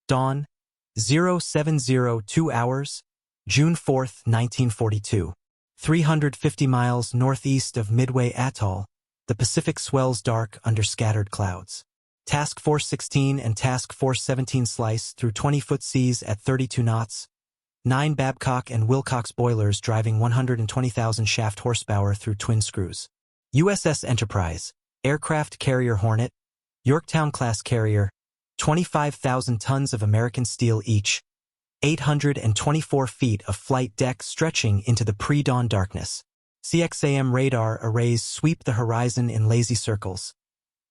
Dawn, 0702 hours, June 4, 1942. 350 miles northeast of Midway Atoll, the Pacific swells dark under scattered clouds. Task Force 16 and Task Force 17 slice through 20-foot seas at 32 knots. 9 Babcock and Wilcox boilers driving 120,000 shaft horsepower through twin screws. USS Enterprise, aircraft carrier Hornet, Yorktown-class carrier, 25,000 tons of American steel each, 824 feet of flight deck stretching into the pre-dawn darkness. CXAM radar arrays sweep the horizon in lazy circles,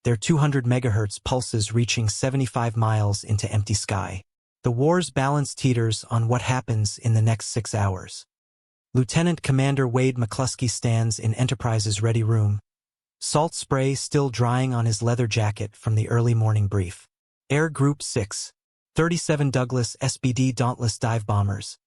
their 200 megahertz pulses reaching 75 miles into empty sky. The war's balance teeters on what happens in the next 6 hours. Lieutenant Commander Wade McClusky stands in Enterprise's ready room, salt spray still drying on his leather jacket from the early morning brief. Air Group 6, 37 Douglas SBD Dauntless dive bombers,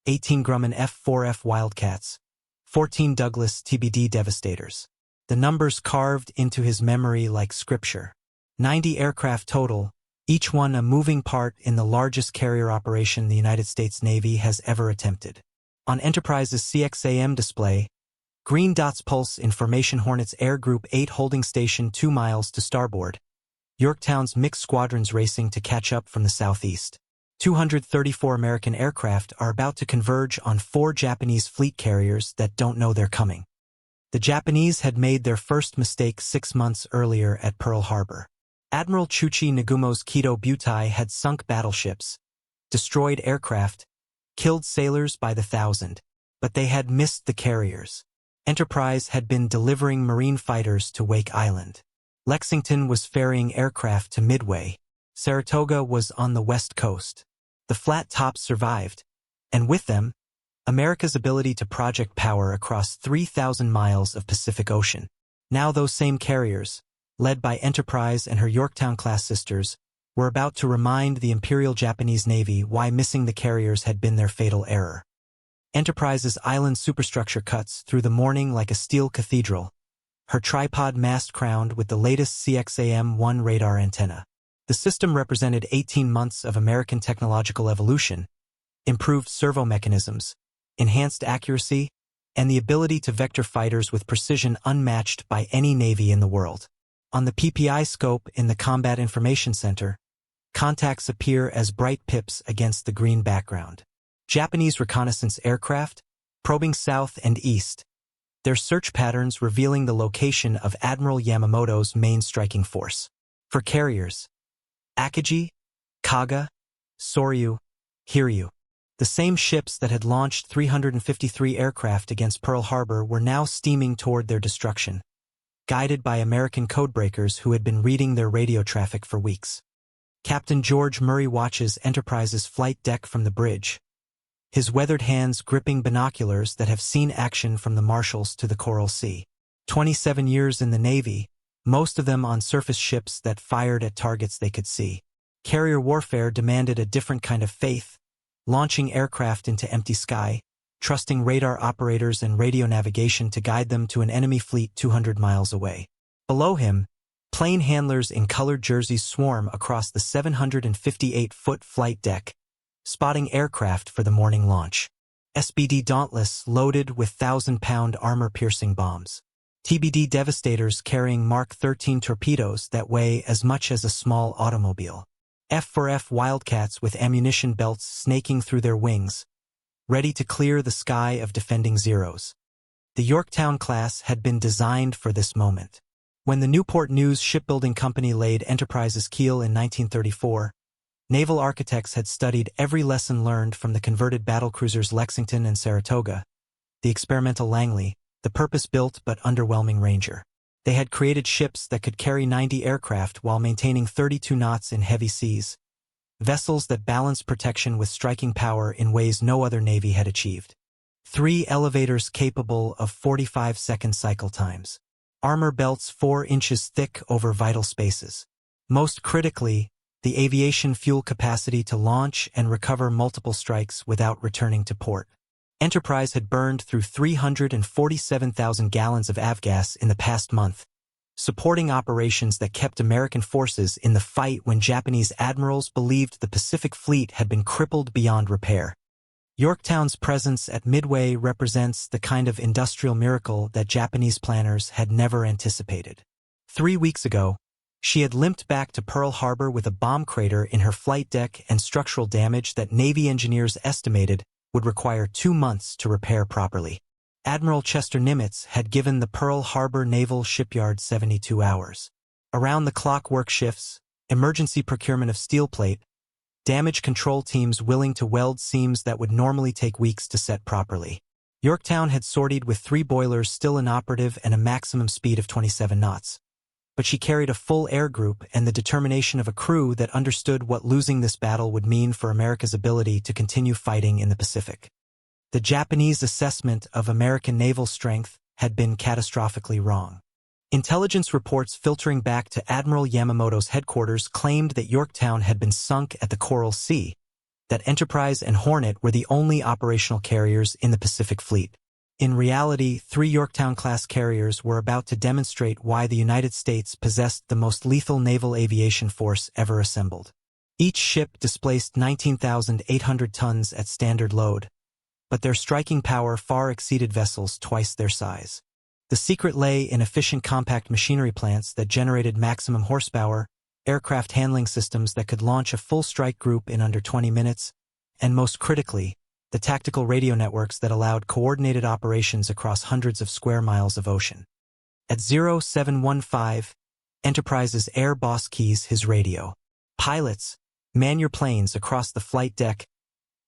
18 Grumman F4F Wildcats, 14 Douglas TBD Devastators. The numbers carved into his memory like scripture. 90 aircraft total, each one a moving part in the largest carrier operation the United States Navy has ever attempted. On Enterprise's CXAM display, green dots pulse in formation Hornet's Air Group 8 holding station 2 miles to starboard. Yorktown's mixed squadrons racing to catch up from the southeast. 234 American aircraft are about to converge on 4 Japanese fleet carriers that don't know they're coming. The Japanese had made their first mistake 6 months earlier at Pearl Harbor. Admiral Chuchi Nagumo's Kido Butai had sunk battleships, destroyed aircraft, killed sailors by the thousand, but they had missed the carriers. Enterprise had been delivering Marine fighters to Wake Island. Lexington was ferrying aircraft to Midway. Saratoga was on the west coast. The flat tops survived, and with them, America's ability to project power across 3,000 miles of Pacific Ocean. Now those same carriers, led by Enterprise and her Yorktown-class sisters, were about to remind the Imperial Japanese Navy why missing the carriers had been their fatal error. Enterprise's island superstructure cuts through the morning like a steel cathedral, her tripod mast crowned with the latest CXAM-1 radar antenna. The system represented 18 months of American technological evolution, improved servo mechanisms, enhanced accuracy, and the ability to vector fighters with precision unmatched by any navy in the world. On the PPI scope in the Combat Information Center, contacts appear as bright pips against the green background. Japanese reconnaissance aircraft, probing south and east, their search patterns revealing the location of Admiral Yamamoto's main striking force. For carriers, Akagi, Kaga, Soryu, Hiryu. The same ships that had launched 353 aircraft against Pearl Harbor were now steaming toward their destruction, guided by American codebreakers who had been reading their radio traffic for weeks. Captain George Murray watches Enterprise's flight deck from the bridge, his weathered hands gripping binoculars that have seen action from the Marshalls to the Coral Sea. 27 years in the Navy, most of them on surface ships that fired at targets they could see. Carrier warfare demanded a different kind of faith, launching aircraft into empty sky, trusting radar operators and radio navigation to guide them to an enemy fleet 200 miles away. Below him, plane handlers in colored jerseys swarm across the 758-foot flight deck, spotting aircraft for the morning launch. SBD Dauntless loaded with 1,000-pound armor-piercing bombs. TBD Devastators carrying Mark 13 torpedoes that weigh as much as a small automobile. F4F Wildcats with ammunition belts snaking through their wings, ready to clear the sky of defending Zeros. The Yorktown class had been designed for this moment. When the Newport News Shipbuilding Company laid Enterprise's keel in 1934, naval architects had studied every lesson learned from the converted battlecruisers Lexington and Saratoga, the experimental Langley, the purpose-built but underwhelming Ranger. They had created ships that could carry 90 aircraft while maintaining 32 knots in heavy seas, vessels that balanced protection with striking power in ways no other navy had achieved. 3 elevators capable of 45-second cycle times. Armor belts 4 inches thick over vital spaces. Most critically, the aviation fuel capacity to launch and recover multiple strikes without returning to port. Enterprise had burned through 347,000 gallons of avgas in the past month, supporting operations that kept American forces in the fight when Japanese admirals believed the Pacific Fleet had been crippled beyond repair. Yorktown's presence at Midway represents the kind of industrial miracle that Japanese planners had never anticipated. 3 weeks ago, she had limped back to Pearl Harbor with a bomb crater in her flight deck and structural damage that Navy engineers estimated would require 2 months to repair properly. Admiral Chester Nimitz had given the Pearl Harbor Naval Shipyard 72 hours. Around-the-clock work shifts, emergency procurement of steel plate, damage control teams willing to weld seams that would normally take weeks to set properly. Yorktown had sortied with 3 boilers still inoperative and a maximum speed of 27 knots. But she carried a full air group and the determination of a crew that understood what losing this battle would mean for America's ability to continue fighting in the Pacific. The Japanese assessment of American naval strength had been catastrophically wrong. Intelligence reports filtering back to Admiral Yamamoto's headquarters claimed that Yorktown had been sunk at the Coral Sea, that Enterprise and Hornet were the only operational carriers in the Pacific Fleet. In reality, 3 Yorktown-class carriers were about to demonstrate why the United States possessed the most lethal naval aviation force ever assembled. Each ship displaced 19,800 tons at standard load, but their striking power far exceeded vessels twice their size. The secret lay in efficient compact machinery plants that generated maximum horsepower, aircraft handling systems that could launch a full strike group in under 20 minutes, and most critically, the tactical radio networks that allowed coordinated operations across hundreds of square miles of ocean. At 0715, Enterprise's air boss keys his radio. Pilots, man your planes across the flight deck.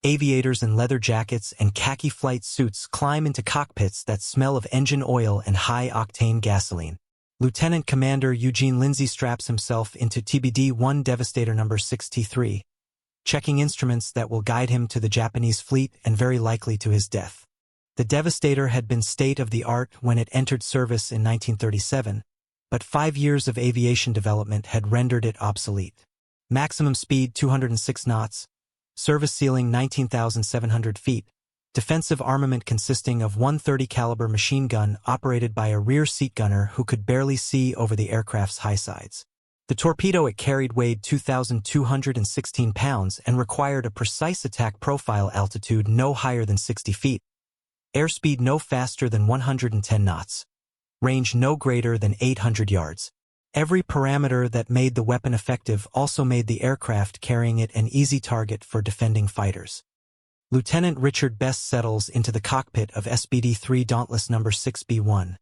Aviators in leather jackets and khaki flight suits climb into cockpits that smell of engine oil and high-octane gasoline. Lieutenant Commander Eugene Lindsay straps himself into TBD-1 Devastator number 63. Checking instruments that will guide him to the Japanese fleet and very likely to his death. The Devastator had been state-of-the-art when it entered service in 1937, but 5 years of aviation development had rendered it obsolete. Maximum speed 206 knots, service ceiling 19,700 feet, defensive armament consisting of 130 caliber machine gun operated by a rear seat gunner who could barely see over the aircraft's high sides. The torpedo it carried weighed 2,216 pounds and required a precise attack profile altitude no higher than 60 feet, airspeed no faster than 110 knots, range no greater than 800 yards. Every parameter that made the weapon effective also made the aircraft carrying it an easy target for defending fighters. Lieutenant Richard Best settles into the cockpit of SBD-3 Dauntless No. 6B1.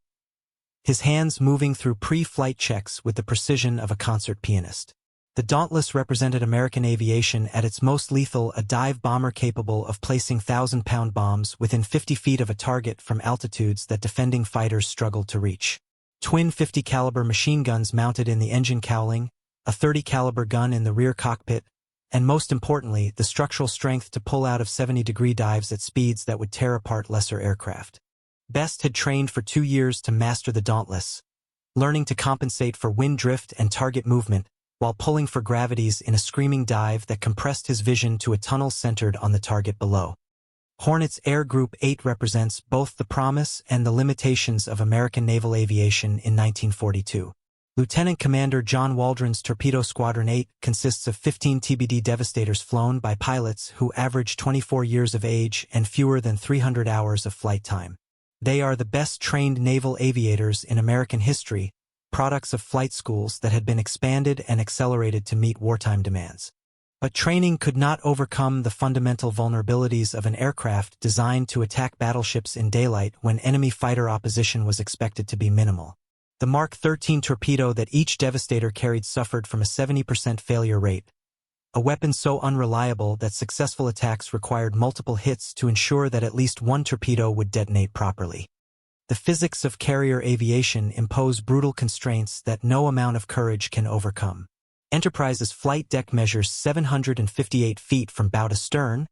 His hands moving through pre-flight checks with the precision of a concert pianist. The Dauntless represented American aviation at its most lethal, a dive bomber capable of placing 1,000-pound bombs within 50 feet of a target from altitudes that defending fighters struggled to reach. Twin 50-caliber machine guns mounted in the engine cowling, a 30-caliber gun in the rear cockpit, and most importantly, the structural strength to pull out of 70-degree dives at speeds that would tear apart lesser aircraft. Best had trained for 2 years to master the Dauntless, learning to compensate for wind drift and target movement while pulling for gravities in a screaming dive that compressed his vision to a tunnel centered on the target below. Hornet's Air Group 8 represents both the promise and the limitations of American naval aviation in 1942. Lieutenant Commander John Waldron's Torpedo Squadron 8 consists of 15 TBD Devastators flown by pilots who average 24 years of age and fewer than 300 hours of flight time. They are the best-trained naval aviators in American history, products of flight schools that had been expanded and accelerated to meet wartime demands. But training could not overcome the fundamental vulnerabilities of an aircraft designed to attack battleships in daylight when enemy fighter opposition was expected to be minimal. The Mark 13 torpedo that each Devastator carried suffered from a 70% failure rate, a weapon so unreliable that successful attacks required multiple hits to ensure that at least one torpedo would detonate properly. The physics of carrier aviation impose brutal constraints that no amount of courage can overcome. Enterprise's flight deck measures 758 feet from bow to stern,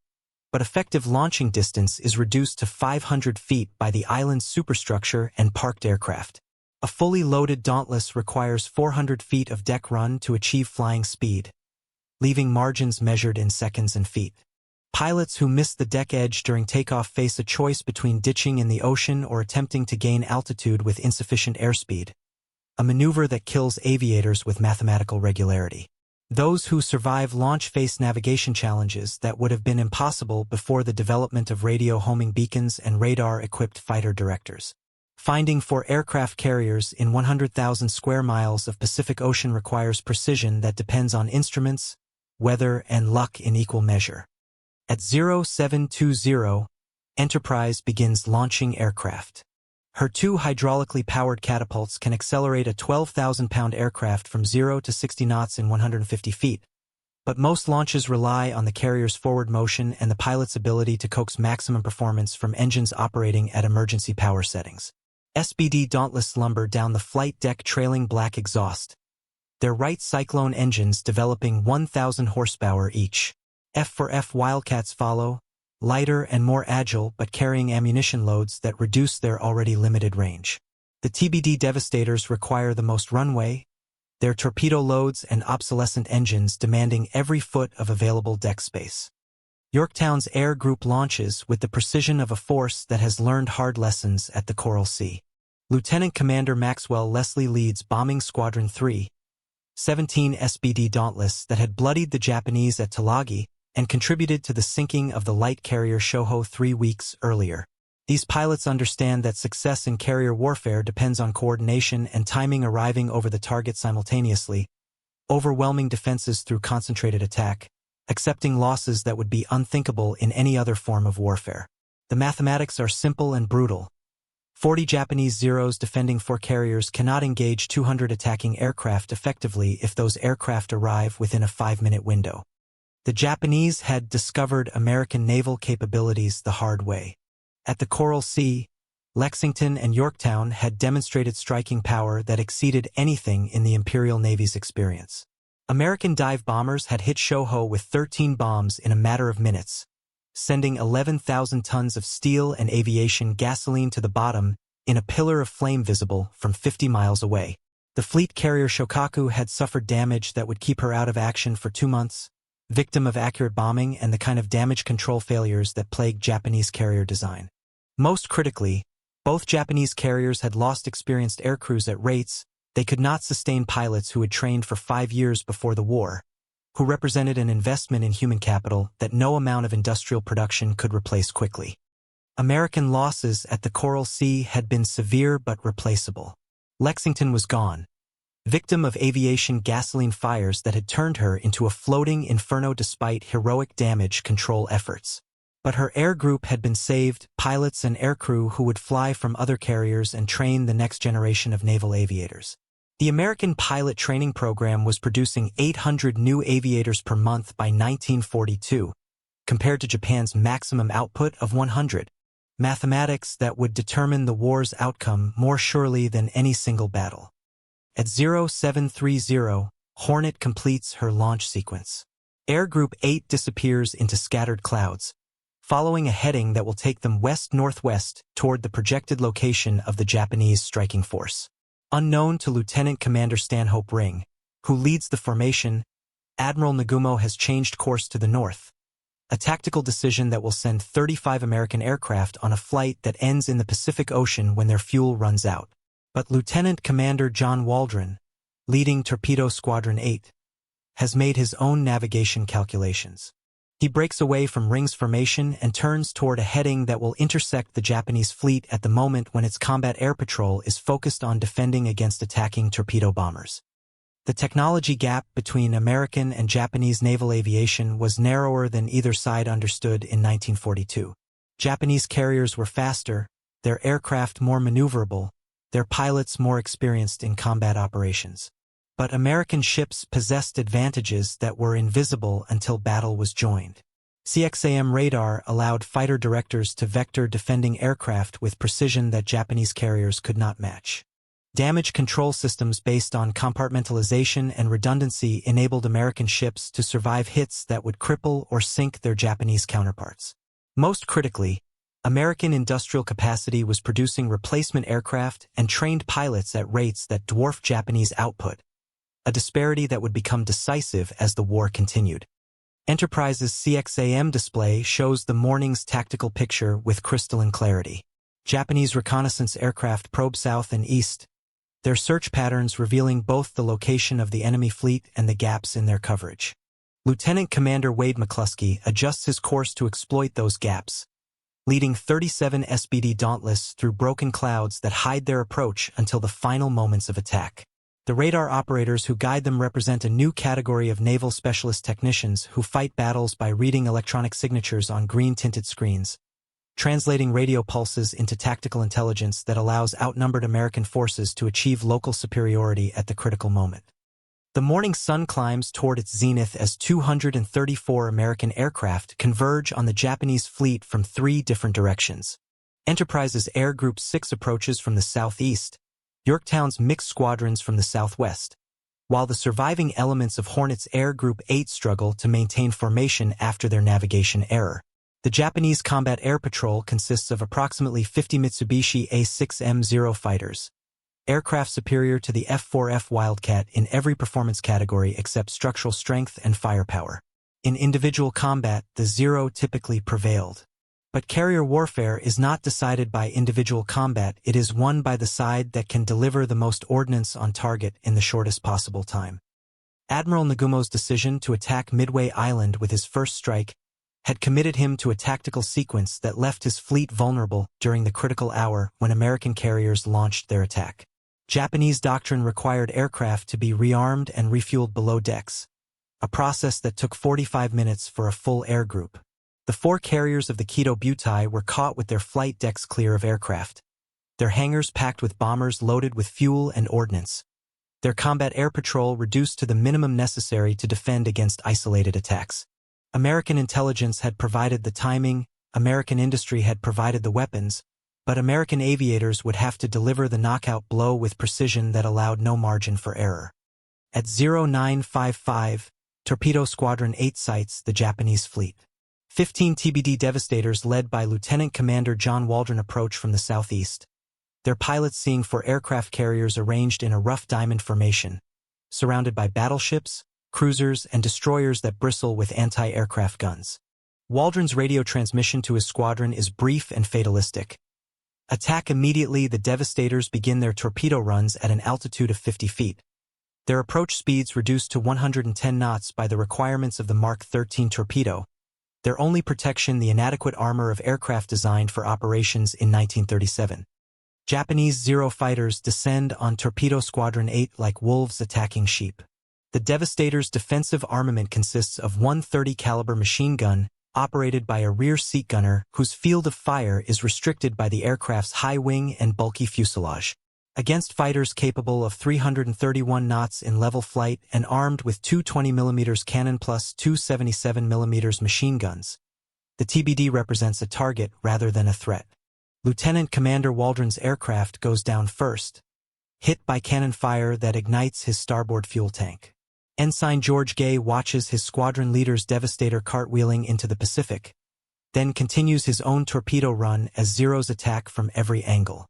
but effective launching distance is reduced to 500 feet by the island's superstructure and parked aircraft. A fully loaded Dauntless requires 400 feet of deck run to achieve flying speed, leaving margins measured in seconds and feet. Pilots who miss the deck edge during takeoff face a choice between ditching in the ocean or attempting to gain altitude with insufficient airspeed, a maneuver that kills aviators with mathematical regularity. Those who survive launch face navigation challenges that would have been impossible before the development of radio homing beacons and radar-equipped fighter directors. Finding 4 aircraft carriers in 100,000 square miles of Pacific Ocean requires precision that depends on instruments, weather, and luck in equal measure. At 0720, Enterprise begins launching aircraft. Her 2 hydraulically powered catapults can accelerate a 12,000-pound aircraft from 0 to 60 knots in 150 feet, but most launches rely on the carrier's forward motion and the pilot's ability to coax maximum performance from engines operating at emergency power settings. SBD Dauntless lumber down the flight deck trailing black exhaust, their Wright Cyclone engines developing 1,000 horsepower each. F4F Wildcats follow, lighter and more agile but carrying ammunition loads that reduce their already limited range. The TBD Devastators require the most runway, their torpedo loads and obsolescent engines demanding every foot of available deck space. Yorktown's air group launches with the precision of a force that has learned hard lessons at the Coral Sea. Lieutenant Commander Maxwell Leslie leads Bombing Squadron 3, 17 SBD Dauntless that had bloodied the Japanese at Tulagi and contributed to the sinking of the light carrier Shoho 3 weeks earlier. These pilots understand that success in carrier warfare depends on coordination and timing, arriving over the target simultaneously, overwhelming defenses through concentrated attack, accepting losses that would be unthinkable in any other form of warfare. The mathematics are simple and brutal. 40 Japanese Zeros defending 4 carriers cannot engage 200 attacking aircraft effectively if those aircraft arrive within a 5-minute window. The Japanese had discovered American naval capabilities the hard way. At the Coral Sea, Lexington and Yorktown had demonstrated striking power that exceeded anything in the Imperial Navy's experience. American dive bombers had hit Shoho with 13 bombs in a matter of minutes, sending 11,000 tons of steel and aviation gasoline to the bottom in a pillar of flame visible from 50 miles away. The fleet carrier Shokaku had suffered damage that would keep her out of action for 2 months, victim of accurate bombing and the kind of damage control failures that plagued Japanese carrier design. Most critically, both Japanese carriers had lost experienced aircrews at rates they could not sustain pilots who had trained for 5 years before the war, who represented an investment in human capital that no amount of industrial production could replace quickly. American losses at the Coral Sea had been severe but replaceable. Lexington was gone, victim of aviation gasoline fires that had turned her into a floating inferno despite heroic damage control efforts. But her air group had been saved, pilots and aircrew who would fly from other carriers and train the next generation of naval aviators. The American pilot training program was producing 800 new aviators per month by 1942, compared to Japan's maximum output of 100. Mathematics that would determine the war's outcome more surely than any single battle. At 0730, Hornet completes her launch sequence. Air Group 8 disappears into scattered clouds, following a heading that will take them west-northwest toward the projected location of the Japanese striking force. Unknown to Lieutenant Commander Stanhope Ring, who leads the formation, Admiral Nagumo has changed course to the north, a tactical decision that will send 35 American aircraft on a flight that ends in the Pacific Ocean when their fuel runs out. But Lieutenant Commander John Waldron, leading Torpedo Squadron 8, has made his own navigation calculations. He breaks away from Ring's formation and turns toward a heading that will intersect the Japanese fleet at the moment when its combat air patrol is focused on defending against attacking torpedo bombers. The technology gap between American and Japanese naval aviation was narrower than either side understood in 1942. Japanese carriers were faster, their aircraft more maneuverable, their pilots more experienced in combat operations. But American ships possessed advantages that were invisible until battle was joined. CXAM radar allowed fighter directors to vector defending aircraft with precision that Japanese carriers could not match. Damage control systems based on compartmentalization and redundancy enabled American ships to survive hits that would cripple or sink their Japanese counterparts. Most critically, American industrial capacity was producing replacement aircraft and trained pilots at rates that dwarfed Japanese output, a disparity that would become decisive as the war continued. Enterprise's CXAM display shows the morning's tactical picture with crystalline clarity. Japanese reconnaissance aircraft probe south and east, their search patterns revealing both the location of the enemy fleet and the gaps in their coverage. Lieutenant Commander Wade McClusky adjusts his course to exploit those gaps, leading 37 SBD Dauntless through broken clouds that hide their approach until the final moments of attack. The radar operators who guide them represent a new category of naval specialist technicians who fight battles by reading electronic signatures on green-tinted screens, translating radio pulses into tactical intelligence that allows outnumbered American forces to achieve local superiority at the critical moment. The morning sun climbs toward its zenith as 234 American aircraft converge on the Japanese fleet from 3 different directions. Enterprise's Air Group 6 approaches from the southeast, Yorktown's mixed squadrons from the southwest, while the surviving elements of Hornet's Air Group 8 struggle to maintain formation after their navigation error. The Japanese Combat Air Patrol consists of approximately 50 Mitsubishi A6M0 fighters, aircraft superior to the F4F Wildcat in every performance category except structural strength and firepower. In individual combat, the Zero typically prevailed. But carrier warfare is not decided by individual combat, it is won by the side that can deliver the most ordnance on target in the shortest possible time. Admiral Nagumo's decision to attack Midway Island with his first strike had committed him to a tactical sequence that left his fleet vulnerable during the critical hour when American carriers launched their attack. Japanese doctrine required aircraft to be rearmed and refueled below decks, a process that took 45 minutes for a full air group. The 4 carriers of the Keto Butai were caught with their flight decks clear of aircraft, their hangars packed with bombers loaded with fuel and ordnance, their combat air patrol reduced to the minimum necessary to defend against isolated attacks. American intelligence had provided the timing, American industry had provided the weapons, but American aviators would have to deliver the knockout blow with precision that allowed no margin for error. At 0955, Torpedo Squadron 8 sights the Japanese fleet. 15 TBD Devastators led by Lieutenant Commander John Waldron approach from the southeast, their pilots seeing 4 aircraft carriers arranged in a rough diamond formation, surrounded by battleships, cruisers, and destroyers that bristle with anti-aircraft guns. Waldron's radio transmission to his squadron is brief and fatalistic. Attack immediately, the Devastators begin their torpedo runs at an altitude of 50 feet. Their approach speeds reduced to 110 knots by the requirements of the Mark 13 torpedo, their only protection the inadequate armor of aircraft designed for operations in 1937. Japanese Zero fighters descend on Torpedo Squadron 8 like wolves attacking sheep. The Devastator's defensive armament consists of one .30 caliber machine gun, operated by a rear seat gunner whose field of fire is restricted by the aircraft's high wing and bulky fuselage. Against fighters capable of 331 knots in level flight and armed with 2 20mm cannon plus 2 77mm machine guns, the TBD represents a target rather than a threat. Lieutenant Commander Waldron's aircraft goes down first, hit by cannon fire that ignites his starboard fuel tank. Ensign George Gay watches his squadron leader's Devastator cartwheeling into the Pacific, then continues his own torpedo run as Zeros attack from every angle.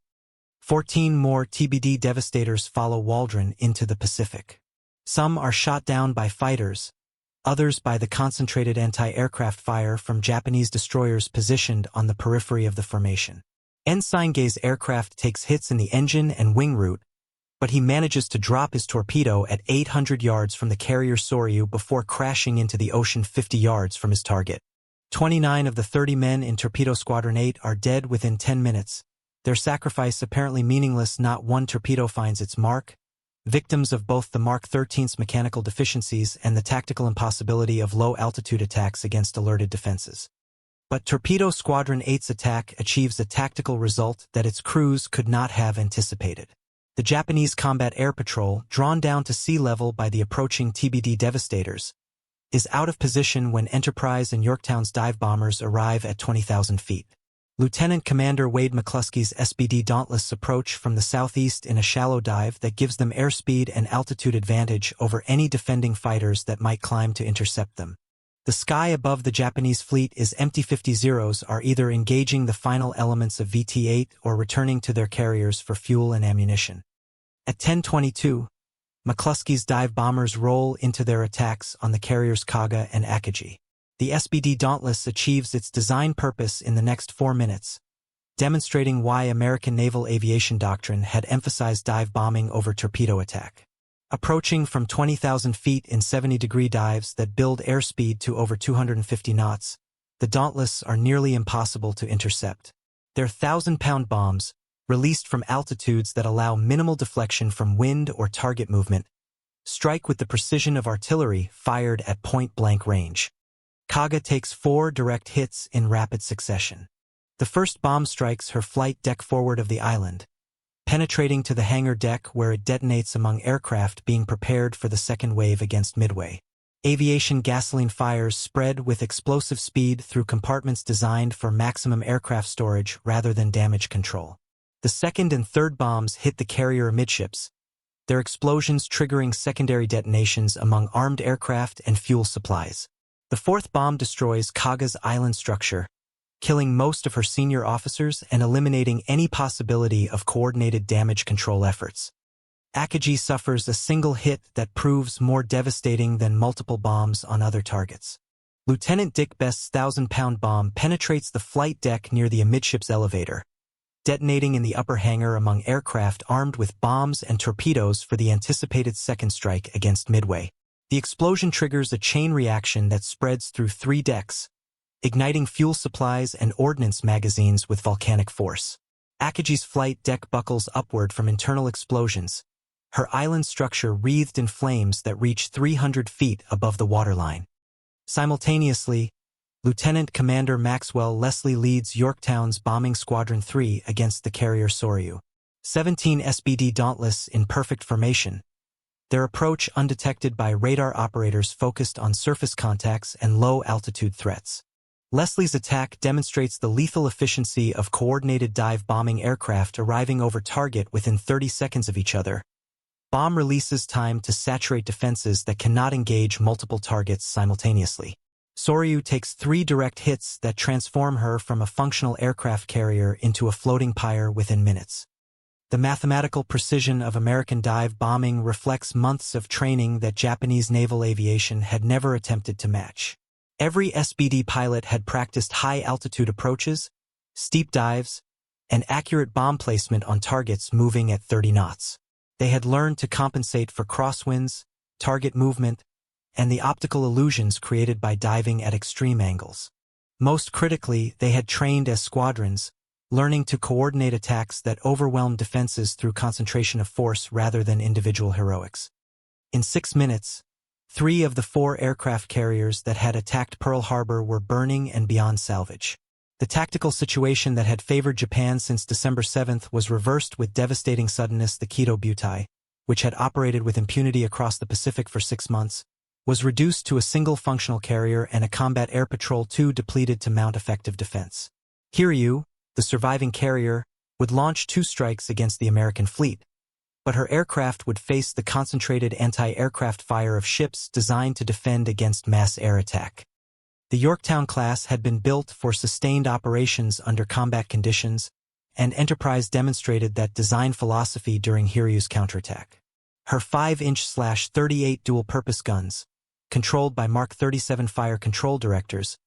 14 more TBD Devastators follow Waldron into the Pacific. Some are shot down by fighters, others by the concentrated anti-aircraft fire from Japanese destroyers positioned on the periphery of the formation. Ensign Gay's aircraft takes hits in the engine and wing route, but he manages to drop his torpedo at 800 yards from the carrier Soryu before crashing into the ocean 50 yards from his target. 29 of the 30 men in Torpedo Squadron 8 are dead within 10 minutes, their sacrifice apparently meaningless. Not one torpedo finds its mark, victims of both the Mark 13's mechanical deficiencies and the tactical impossibility of low-altitude attacks against alerted defenses. But Torpedo Squadron 8's attack achieves a tactical result that its crews could not have anticipated. The Japanese Combat Air Patrol, drawn down to sea level by the approaching TBD Devastators, is out of position when Enterprise and Yorktown's dive bombers arrive at 20,000 feet. Lieutenant Commander Wade McClusky's SBD Dauntless approach from the southeast in a shallow dive that gives them airspeed and altitude advantage over any defending fighters that might climb to intercept them. The sky above the Japanese fleet is empty. 50 Zeros are either engaging the final elements of VT-8 or returning to their carriers for fuel and ammunition. At 10:22, McClusky's dive bombers roll into their attacks on the carriers Kaga and Akagi. The SBD Dauntless achieves its design purpose in the next 4 minutes, demonstrating why American naval aviation doctrine had emphasized dive bombing over torpedo attack. Approaching from 20,000 feet in 70-degree dives that build airspeed to over 250 knots, the Dauntless are nearly impossible to intercept. Their 1,000-pound bombs, released from altitudes that allow minimal deflection from wind or target movement, strike with the precision of artillery fired at point-blank range. Kaga takes 4 direct hits in rapid succession. The first bomb strikes her flight deck forward of the island, penetrating to the hangar deck where it detonates among aircraft being prepared for the second wave against Midway. Aviation gasoline fires spread with explosive speed through compartments designed for maximum aircraft storage rather than damage control. The second and third bombs hit the carrier amidships, their explosions triggering secondary detonations among armed aircraft and fuel supplies. The fourth bomb destroys Kaga's island structure, killing most of her senior officers and eliminating any possibility of coordinated damage control efforts. Akagi suffers a single hit that proves more devastating than multiple bombs on other targets. Lieutenant Dick Best's 1,000-pound bomb penetrates the flight deck near the amidships elevator, detonating in the upper hangar among aircraft armed with bombs and torpedoes for the anticipated second strike against Midway. The explosion triggers a chain reaction that spreads through 3 decks, igniting fuel supplies and ordnance magazines with volcanic force. Akagi's flight deck buckles upward from internal explosions, her island structure wreathed in flames that reach 300 feet above the waterline. Simultaneously, Lieutenant Commander Maxwell Leslie leads Yorktown's Bombing Squadron 3 against the carrier Soryu. 17 SBD Dauntless in perfect formation, their approach undetected by radar operators focused on surface contacts and low-altitude threats. Leslie's attack demonstrates the lethal efficiency of coordinated dive bombing aircraft arriving over target within 30 seconds of each other. Bomb releases time to saturate defenses that cannot engage multiple targets simultaneously. Soryu takes 3 direct hits that transform her from a functional aircraft carrier into a floating pyre within minutes. The mathematical precision of American dive bombing reflects months of training that Japanese naval aviation had never attempted to match. Every SBD pilot had practiced high-altitude approaches, steep dives, and accurate bomb placement on targets moving at 30 knots. They had learned to compensate for crosswinds, target movement, and the optical illusions created by diving at extreme angles. Most critically, they had trained as squadrons, learning to coordinate attacks that overwhelmed defenses through concentration of force rather than individual heroics. In 6 minutes, 3 of the 4 aircraft carriers that had attacked Pearl Harbor were burning and beyond salvage. The tactical situation that had favored Japan since December 7th was reversed with devastating suddenness. The Keto Butai, which had operated with impunity across the Pacific for 6 months, was reduced to a single functional carrier and a combat air patrol 2 depleted to mount effective defense. Hiryu, the surviving carrier, would launch 2 strikes against the American fleet, but her aircraft would face the concentrated anti-aircraft fire of ships designed to defend against mass air attack. The Yorktown class had been built for sustained operations under combat conditions, and Enterprise demonstrated that design philosophy during Hiryu's counterattack. Her 5-inch/38 dual-purpose guns, controlled by Mark 37 fire control directors,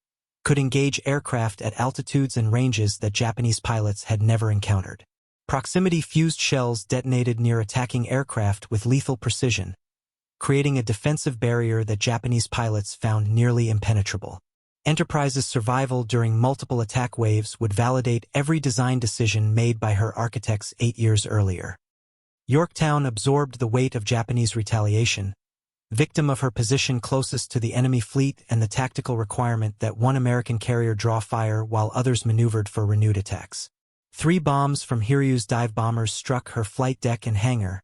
could engage aircraft at altitudes and ranges that Japanese pilots had never encountered. Proximity-fused shells detonated near attacking aircraft with lethal precision, creating a defensive barrier that Japanese pilots found nearly impenetrable. Enterprise's survival during multiple attack waves would validate every design decision made by her architects 8 years earlier. Yorktown absorbed the weight of Japanese retaliation, victim of her position closest to the enemy fleet and the tactical requirement that one American carrier draw fire while others maneuvered for renewed attacks. 3 bombs from Hiryu's dive bombers struck her flight deck and hangar,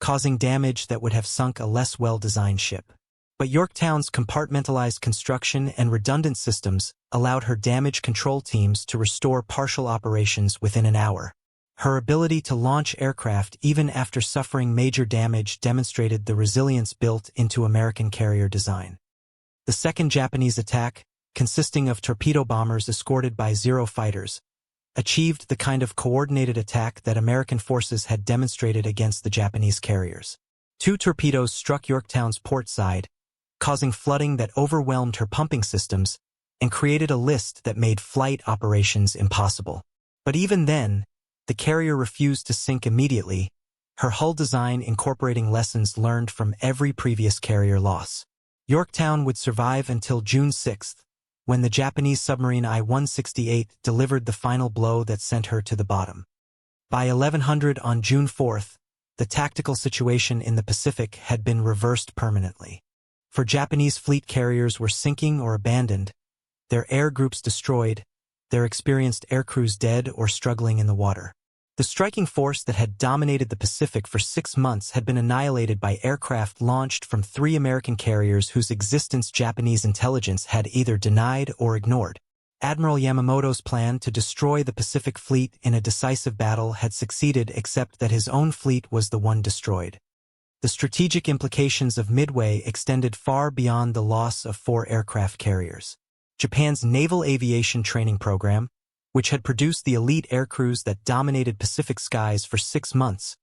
causing damage that would have sunk a less well-designed ship. But Yorktown's compartmentalized construction and redundant systems allowed her damage control teams to restore partial operations within an hour. Her ability to launch aircraft even after suffering major damage demonstrated the resilience built into American carrier design. The second Japanese attack, consisting of torpedo bombers escorted by Zero fighters, achieved the kind of coordinated attack that American forces had demonstrated against the Japanese carriers. 2 torpedoes struck Yorktown's port side, causing flooding that overwhelmed her pumping systems and created a list that made flight operations impossible. But even then, the carrier refused to sink immediately, her hull design incorporating lessons learned from every previous carrier loss. Yorktown would survive until June 6, when the Japanese submarine I-168 delivered the final blow that sent her to the bottom. By 1100 on June 4, the tactical situation in the Pacific had been reversed permanently. For Japanese fleet carriers were sinking or abandoned, their air groups destroyed, their experienced aircrews dead or struggling in the water. The striking force that had dominated the Pacific for 6 months had been annihilated by aircraft launched from 3 American carriers whose existence Japanese intelligence had either denied or ignored. Admiral Yamamoto's plan to destroy the Pacific Fleet in a decisive battle had succeeded, except that his own fleet was the one destroyed. The strategic implications of Midway extended far beyond the loss of 4 aircraft carriers. Japan's naval aviation training program, which had produced the elite aircrews that dominated Pacific skies for 6 months,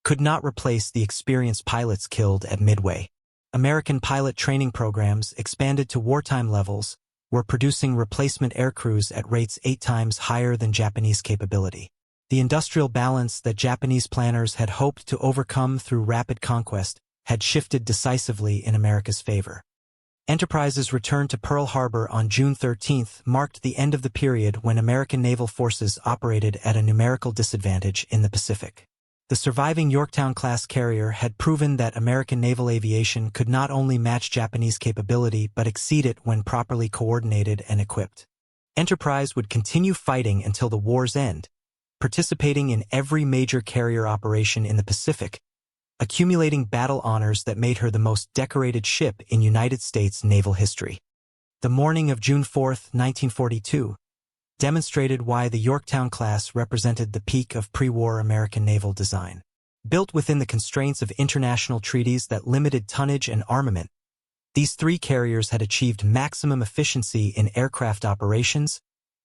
could not replace the experienced pilots killed at Midway. American pilot training programs, expanded to wartime levels, were producing replacement aircrews at rates 8 times higher than Japanese capability. The industrial balance that Japanese planners had hoped to overcome through rapid conquest had shifted decisively in America's favor. Enterprise's return to Pearl Harbor on June 13 marked the end of the period when American naval forces operated at a numerical disadvantage in the Pacific. The surviving Yorktown-class carrier had proven that American naval aviation could not only match Japanese capability but exceed it when properly coordinated and equipped. Enterprise would continue fighting until the war's end, participating in every major carrier operation in the Pacific, accumulating battle honors that made her the most decorated ship in United States naval history. The morning of June 4, 1942, demonstrated why the Yorktown class represented the peak of pre-war American naval design. Built within the constraints of international treaties that limited tonnage and armament, these 3 carriers had achieved maximum efficiency in aircraft operations,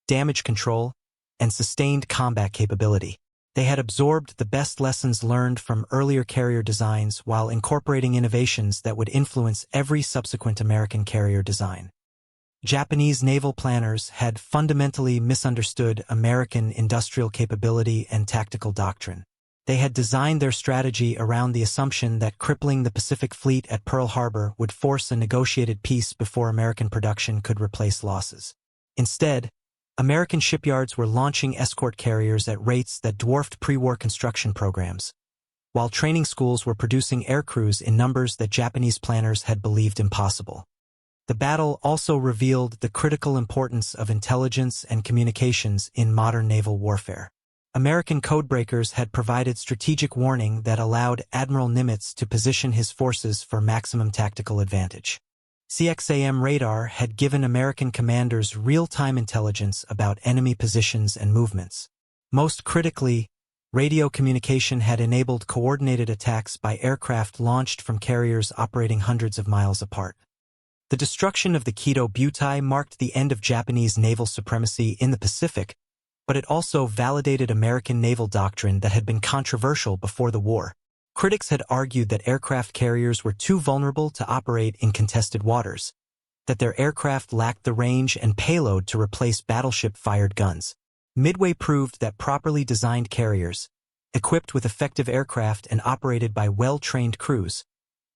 damage control, and sustained combat capability. They had absorbed the best lessons learned from earlier carrier designs while incorporating innovations that would influence every subsequent American carrier design. Japanese naval planners had fundamentally misunderstood American industrial capability and tactical doctrine. They had designed their strategy around the assumption that crippling the Pacific Fleet at Pearl Harbor would force a negotiated peace before American production could replace losses. Instead, American shipyards were launching escort carriers at rates that dwarfed pre-war construction programs, while training schools were producing aircrews in numbers that Japanese planners had believed impossible. The battle also revealed the critical importance of intelligence and communications in modern naval warfare. American codebreakers had provided strategic warning that allowed Admiral Nimitz to position his forces for maximum tactical advantage. CXAM radar had given American commanders real-time intelligence about enemy positions and movements. Most critically, radio communication had enabled coordinated attacks by aircraft launched from carriers operating hundreds of miles apart. The destruction of the Kido Butai marked the end of Japanese naval supremacy in the Pacific, but it also validated American naval doctrine that had been controversial before the war. Critics had argued that aircraft carriers were too vulnerable to operate in contested waters, that their aircraft lacked the range and payload to replace battleship-fired guns. Midway proved that properly designed carriers, equipped with effective aircraft and operated by well-trained crews,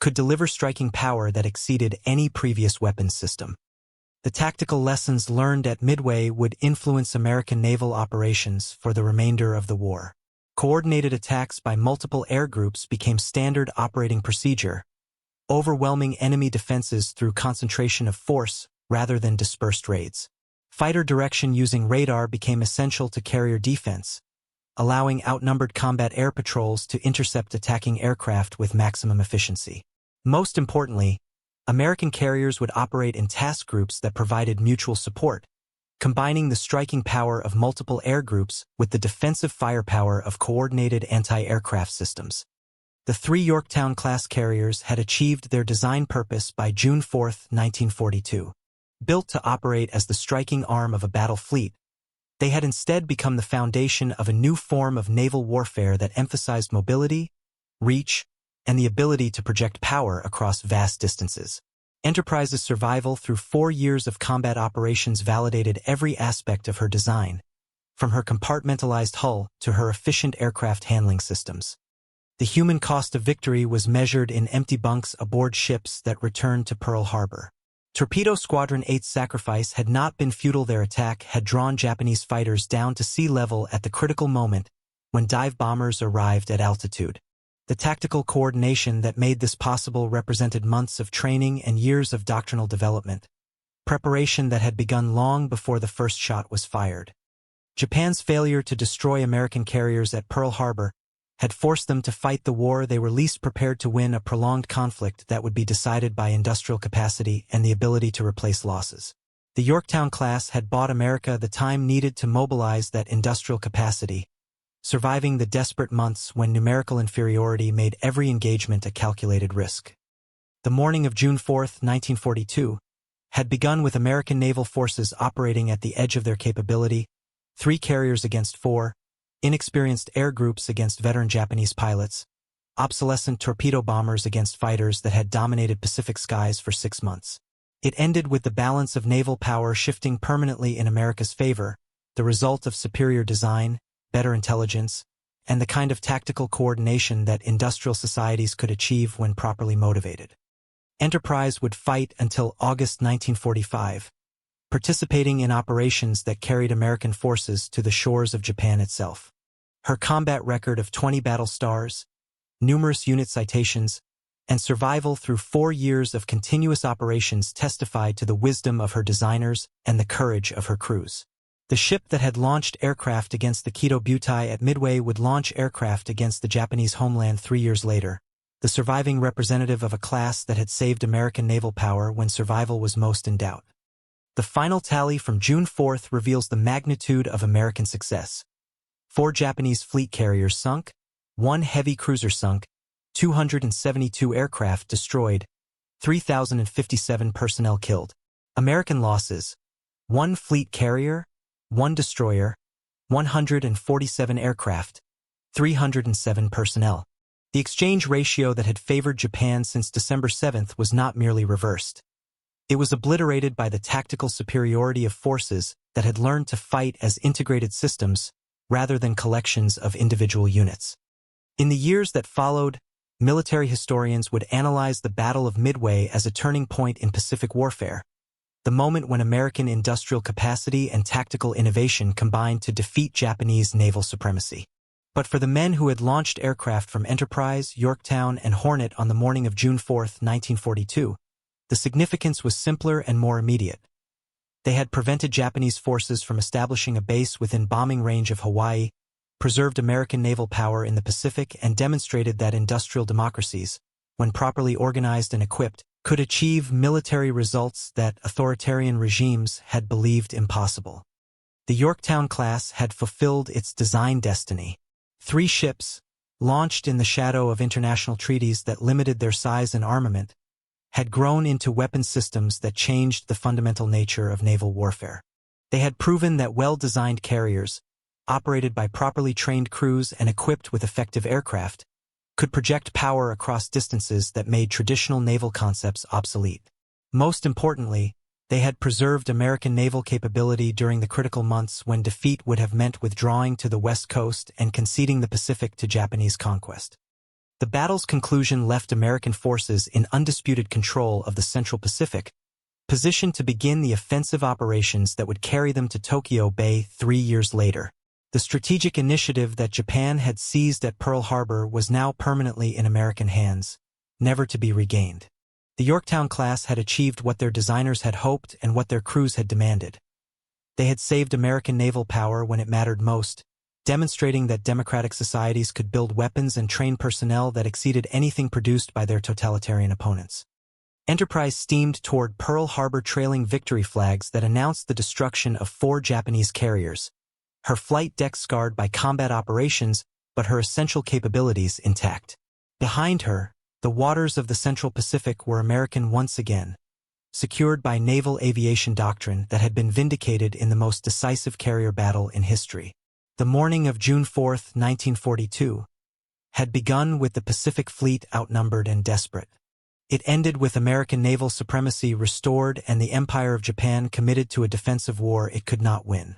could deliver striking power that exceeded any previous weapons system. The tactical lessons learned at Midway would influence American naval operations for the remainder of the war. Coordinated attacks by multiple air groups became standard operating procedure, overwhelming enemy defenses through concentration of force rather than dispersed raids. Fighter direction using radar became essential to carrier defense, allowing outnumbered combat air patrols to intercept attacking aircraft with maximum efficiency. Most importantly, American carriers would operate in task groups that provided mutual support, combining the striking power of multiple air groups with the defensive firepower of coordinated anti-aircraft systems. The 3 Yorktown-class carriers had achieved their design purpose by June 4, 1942. Built to operate as the striking arm of a battle fleet, they had instead become the foundation of a new form of naval warfare that emphasized mobility, reach, and the ability to project power across vast distances. Enterprise's survival through 4 years of combat operations validated every aspect of her design, from her compartmentalized hull to her efficient aircraft handling systems. The human cost of victory was measured in empty bunks aboard ships that returned to Pearl Harbor. Torpedo Squadron 8's sacrifice had not been futile. Their attack had drawn Japanese fighters down to sea level at the critical moment when dive bombers arrived at altitude. The tactical coordination that made this possible represented months of training and years of doctrinal development, preparation that had begun long before the first shot was fired. Japan's failure to destroy American carriers at Pearl Harbor had forced them to fight the war they were least prepared to win, a prolonged conflict that would be decided by industrial capacity and the ability to replace losses. The Yorktown class had bought America the time needed to mobilize that industrial capacity, surviving the desperate months when numerical inferiority made every engagement a calculated risk. The morning of June 4, 1942, had begun with American naval forces operating at the edge of their capability, 3 carriers against 4, inexperienced air groups against veteran Japanese pilots, obsolescent torpedo bombers against fighters that had dominated Pacific skies for 6 months. It ended with the balance of naval power shifting permanently in America's favor, the result of superior design, better intelligence, and the kind of tactical coordination that industrial societies could achieve when properly motivated. Enterprise would fight until August 1945, participating in operations that carried American forces to the shores of Japan itself. Her combat record of 20 battle stars, numerous unit citations, and survival through 4 years of continuous operations testified to the wisdom of her designers and the courage of her crews. The ship that had launched aircraft against the Kito Butai at Midway would launch aircraft against the Japanese homeland 3 years later, the surviving representative of a class that had saved American naval power when survival was most in doubt. The final tally from June 4th reveals the magnitude of American success. 4 Japanese fleet carriers sunk, 1 heavy cruiser sunk, 272 aircraft destroyed, 3,057 personnel killed. American losses: 1 fleet carrier, 1 destroyer, 147 aircraft, 307 personnel. The exchange ratio that had favored Japan since December 7th was not merely reversed. It was obliterated by the tactical superiority of forces that had learned to fight as integrated systems rather than collections of individual units. In the years that followed, military historians would analyze the Battle of Midway as a turning point in Pacific warfare, the moment when American industrial capacity and tactical innovation combined to defeat Japanese naval supremacy. But for the men who had launched aircraft from Enterprise, Yorktown, and Hornet on the morning of June 4, 1942, the significance was simpler and more immediate. They had prevented Japanese forces from establishing a base within bombing range of Hawaii, preserved American naval power in the Pacific, and demonstrated that industrial democracies, when properly organized and equipped, could achieve military results that authoritarian regimes had believed impossible. The Yorktown class had fulfilled its design destiny. 3 ships, launched in the shadow of international treaties that limited their size and armament, had grown into weapon systems that changed the fundamental nature of naval warfare. They had proven that well-designed carriers, operated by properly trained crews and equipped with effective aircraft, could project power across distances that made traditional naval concepts obsolete. Most importantly, they had preserved American naval capability during the critical months when defeat would have meant withdrawing to the West Coast and conceding the Pacific to Japanese conquest. The battle's conclusion left American forces in undisputed control of the Central Pacific, positioned to begin the offensive operations that would carry them to Tokyo Bay 3 years later. The strategic initiative that Japan had seized at Pearl Harbor was now permanently in American hands, never to be regained. The Yorktown class had achieved what their designers had hoped and what their crews had demanded. They had saved American naval power when it mattered most, demonstrating that democratic societies could build weapons and train personnel that exceeded anything produced by their totalitarian opponents. Enterprise steamed toward Pearl Harbor trailing victory flags that announced the destruction of 4 Japanese carriers, her flight deck scarred by combat operations, but her essential capabilities intact. Behind her, the waters of the Central Pacific were American once again, secured by naval aviation doctrine that had been vindicated in the most decisive carrier battle in history. The morning of June 4, 1942, had begun with the Pacific Fleet outnumbered and desperate. It ended with American naval supremacy restored and the Empire of Japan committed to a defensive war it could not win.